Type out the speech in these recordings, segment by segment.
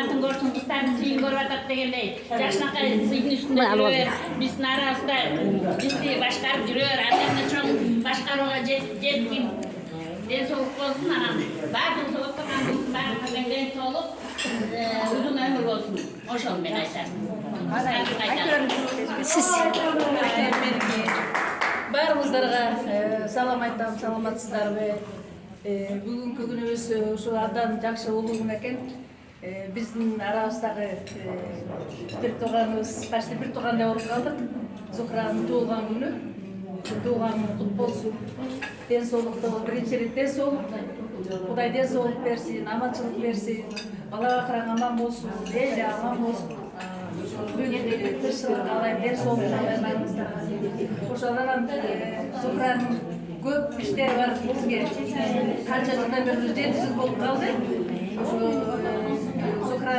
Kızların görsün, kızların suyun görüp atak degendey. Жакшынакай сыйдын üstünde жүрөр, биздин арабызда бизди башкарып жүрөр, андан чоң башкарууга жеткин. Ден соолук болсун, анан баардыгыбыз отурганыбыздын баардыгыбыздын ден соолук, uzun ömür болсун. Ошол мен айтам. Siz Баарыбыздарга салам айтам, саламатсыздарбы? Бүгүнкү күнүбүз ушу абдан жакшы улуу экен. Биздин арабыздагы бир тууганыбыз, почти бир туугандай болуп калдык. Зухранын туулган күнү. Туулган кут болсун. Ден соолукту биринчи ирет ден соолук. Кудай ден соолук берсин, аманчылык берсин. Бала бакыраң аман болсун, эли аман болсун. Бүгүн тырышчылык каалайм, ден соолук каалайм баарыбыздарга. Ошондон Зухранын көп иштери бар бизге. Канча жылдан бери 7 жыл болуп калды. Ошо Зухра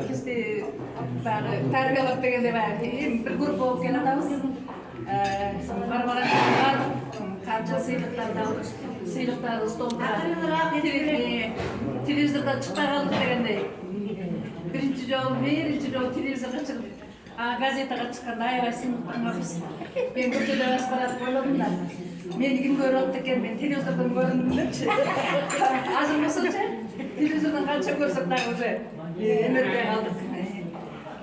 бизди баягы тарбиялап дегенде баягы бир группа болуп келатабыз. Барбара канча сыйлыктарды алдык. Сыйлыктарды столга телевизордон чыкпай калдык дегендей. Биринчи жолу телевизорго чыгып, газетага чыкканда аябай сыймыктанбаппыз. Мен көчөдө басып баратып ойлодум да. Мени ким көрүп атты экен, мен телевизордон көрүндүм депчи. Азыр болсочу телевизордон канча көрсөк дагы уже эмертпей калдык.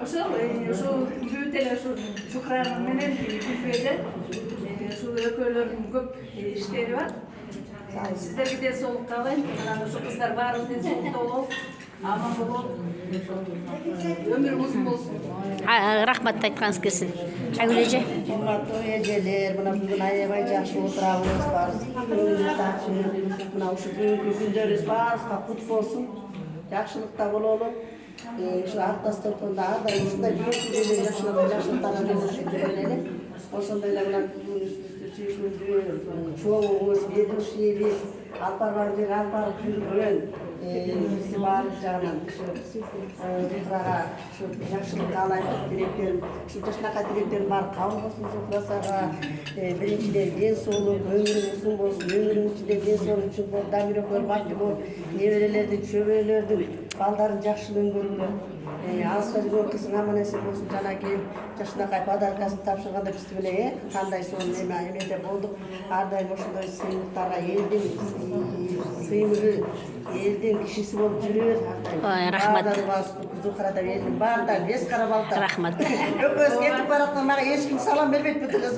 Ошол бүт эле ушу Зухра менен Күлфеде ушу экөөлөрдүн көп иштери бар. Сиздерге ден соолук каалайм. Анан ушу кыздар баарыбыз ден соолукта бололук. Аман бололук. Өмүрүң узун болсун. рахмат айтканыңыз келсин. Айгүл эже. Урматтуу эжелер, мына бүгүн аябай жакшы отурабыз, баарыбыз жакшы. Мына ушу бүгүнкү күндөрүбүз баарыбызга кут болсун. Жакшылыкта бололу. Ушу Артас Толкондо ар дайым ушундай бүгүнкү жакшылыктарга жөнөшүп жүргөн эле. Ошондой эле мына чоңуңуз, бедиш эли, алып барган жерге алып барып жүргөн бизди баардык жагынан Зухрага ушу жакшылык каалайм, тилектерим, ушу жакшынакай тилектерим баары кабыл болсун Зухрасага. Биринчиден ден соолук, өмүрүң узун болсун, өмүрүң ичинде ден соолук үчүн дамир экөөл бактылуу, неберелердин, чөбөрөлөрдүн балдарын жакшы өңгөргүлөр. Алыста жүргөн кызың аман эсен болсун, жана кийин жакшынакай подаркасын тапшырганда биз биле кандай сонун эмеде болдук. Ар дайым ошондой сыйлыктарга элдин сыймыры, элдин кишиси болуп жүрүбүз. Рахмат. Зухра да элдин баардыгы бес кара балдар. Рахмат. Экөөбүз кетип баратканда мага эч ким салам бербейт бүт эле.